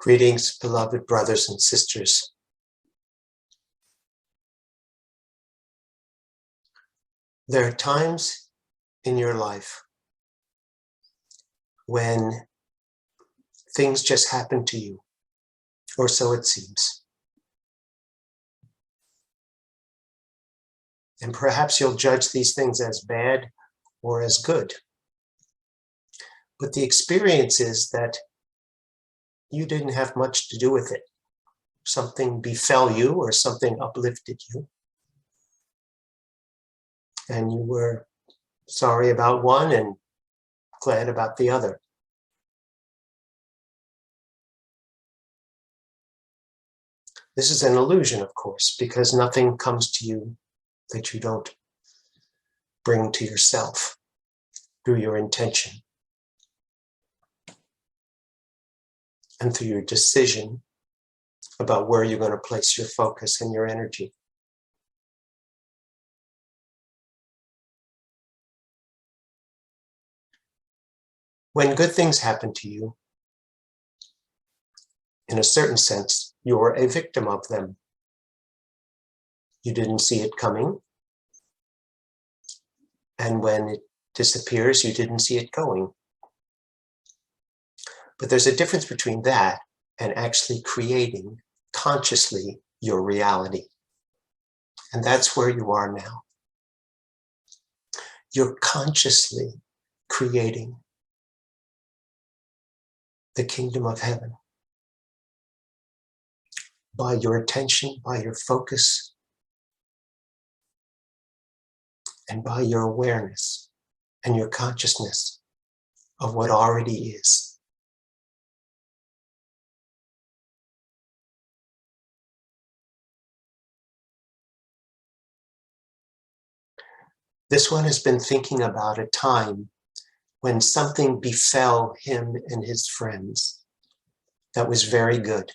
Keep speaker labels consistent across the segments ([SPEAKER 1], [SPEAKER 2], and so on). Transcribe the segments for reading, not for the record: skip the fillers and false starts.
[SPEAKER 1] Greetings, beloved brothers and sisters. There are times in your life when things just happen to you, or so it seems. And perhaps you'll judge these things as bad or as good. But the experience is that you didn't have much to do with it. Something befell you or something uplifted you. And you were sorry about one and glad about the other. This is an illusion, of course, because nothing comes to you that you don't bring to yourself through your intention and through your decision about where you're going to place your focus and your energy. When good things happen to you, in a certain sense, you're a victim of them. You didn't see it coming. And when it disappears, you didn't see it going. But there's a difference between that and actually creating consciously your reality. And that's where you are now. You're consciously creating the kingdom of heaven by your attention, by your focus, and by your awareness and your consciousness of what already is. This one has been thinking about a time when something befell him and his friends that was very good.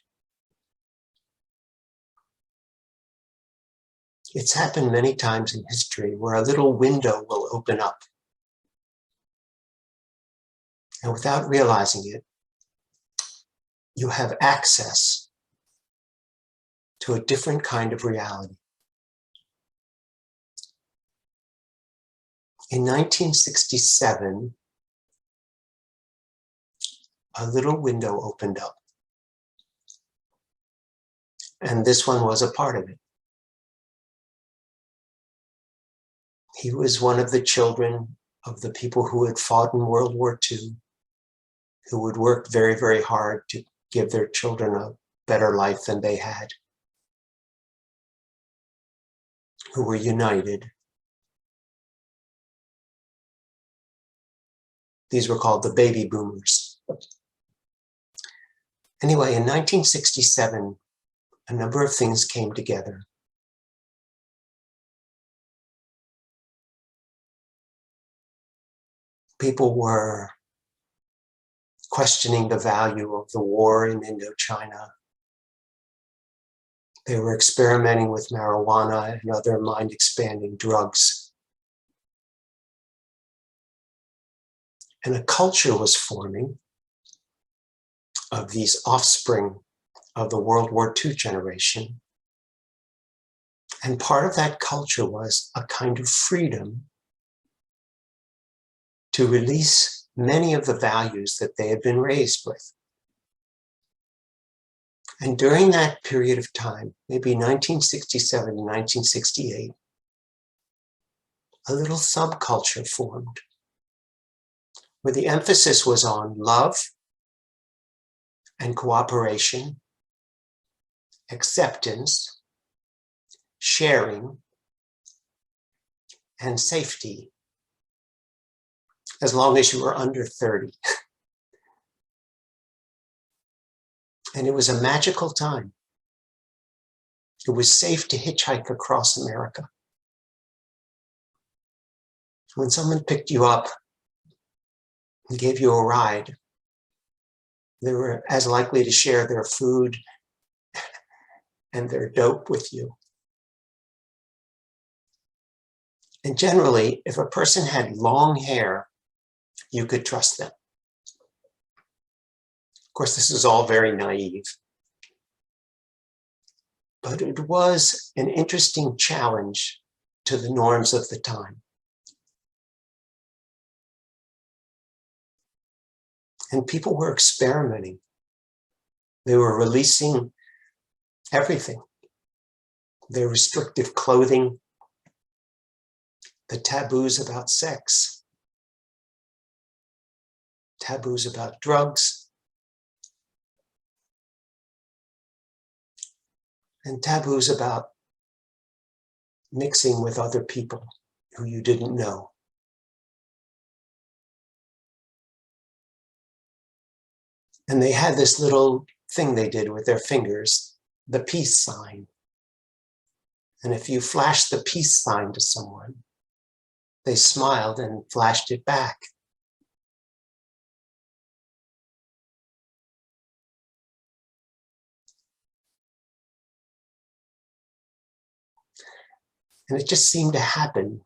[SPEAKER 1] It's happened many times in history where a little window will open up. And without realizing it, you have access to a different kind of reality. In 1967, a little window opened up. And this one was a part of it. He was one of the children of the people who had fought in World War II, who would work very, very hard to give their children a better life than they had, who were united. These were called the baby boomers. Anyway, in 1967, a number of things came together. People were questioning the value of the war in Indochina. They were experimenting with marijuana and other mind-expanding drugs. And a culture was forming of these offspring of the World War II generation. And part of that culture was a kind of freedom to release many of the values that they had been raised with. And during that period of time, maybe 1967 to 1968, a little subculture formed where the emphasis was on love and cooperation, acceptance, sharing, and safety, as long as you were under 30. And it was a magical time. It was safe to hitchhike across America. When someone picked you up and gave you a ride, they were as likely to share their food and their dope with you. And generally, if a person had long hair, you could trust them. Of course, this is all very naive, but it was an interesting challenge to the norms of the time. And people were experimenting. They were releasing everything. Their restrictive clothing, the taboos about sex, taboos about drugs, and taboos about mixing with other people who you didn't know. And they had this little thing they did with their fingers, the peace sign. And if you flashed the peace sign to someone, they smiled and flashed it back. And it just seemed to happen.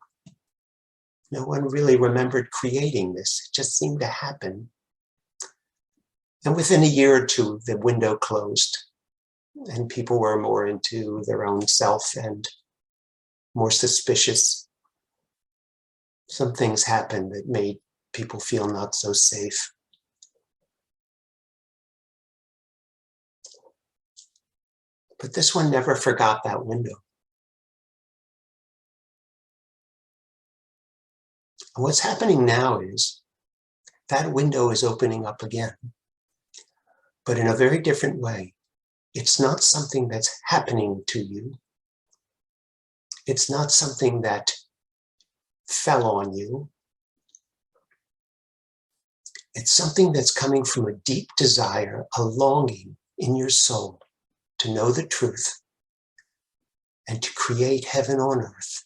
[SPEAKER 1] No one really remembered creating this. It just seemed to happen. And within a year or two, the window closed and people were more into their own self and more suspicious. Some things happened that made people feel not so safe. But this one never forgot that window. And what's happening now is that window is opening up again, but in a very different way. It's not something that's happening to you. It's not something that fell on you. It's something that's coming from a deep desire, a longing in your soul to know the truth and to create heaven on earth.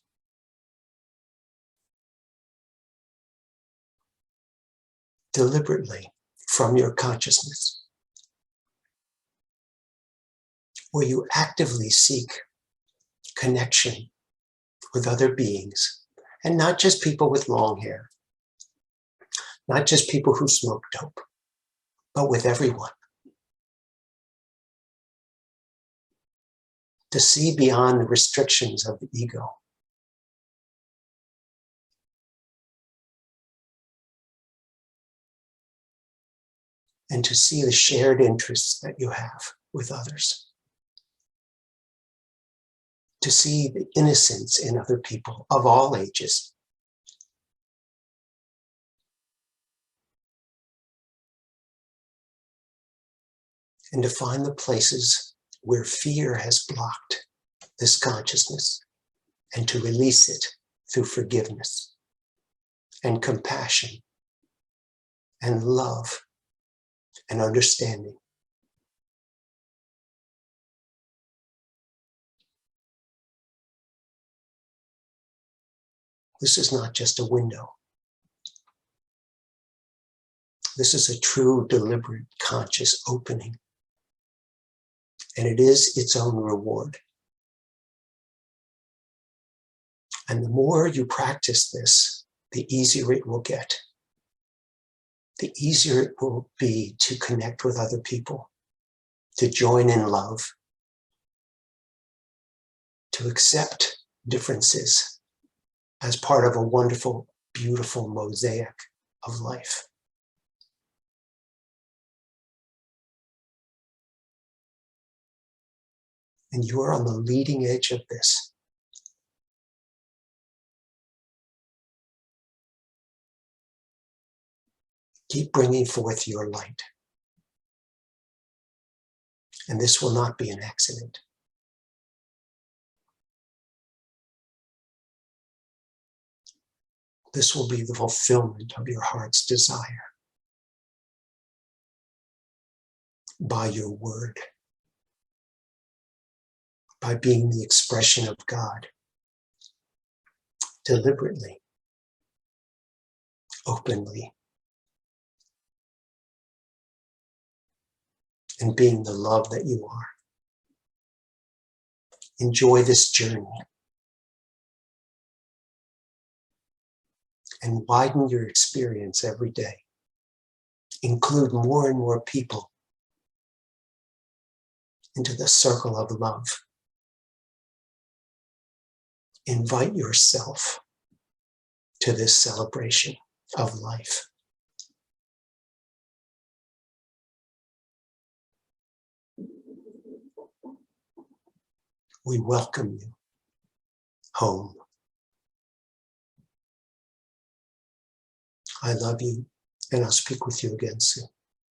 [SPEAKER 1] Deliberately from your consciousness, where you actively seek connection with other beings, and not just people with long hair, not just people who smoke dope, but with everyone. To see beyond the restrictions of the ego. And to see the shared interests that you have with others. To see the innocence in other people of all ages. And to find the places where fear has blocked this consciousness and to release it through forgiveness and compassion and love and understanding. This is not just a window. This is a true, deliberate, conscious opening. And it is its own reward. And the more you practice this, the easier it will get. The easier it will be to connect with other people, to join in love, to accept differences as part of a wonderful, beautiful mosaic of life. And you are on the leading edge of this. Keep bringing forth your light. And this will not be an accident. This will be the fulfillment of your heart's desire by your word, by being the expression of God, deliberately, openly, and being the love that you are. Enjoy this journey and widen your experience every day. Include more and more people into the circle of love. Invite yourself to this celebration of life. We welcome you home. I love you, and I'll speak with you again soon.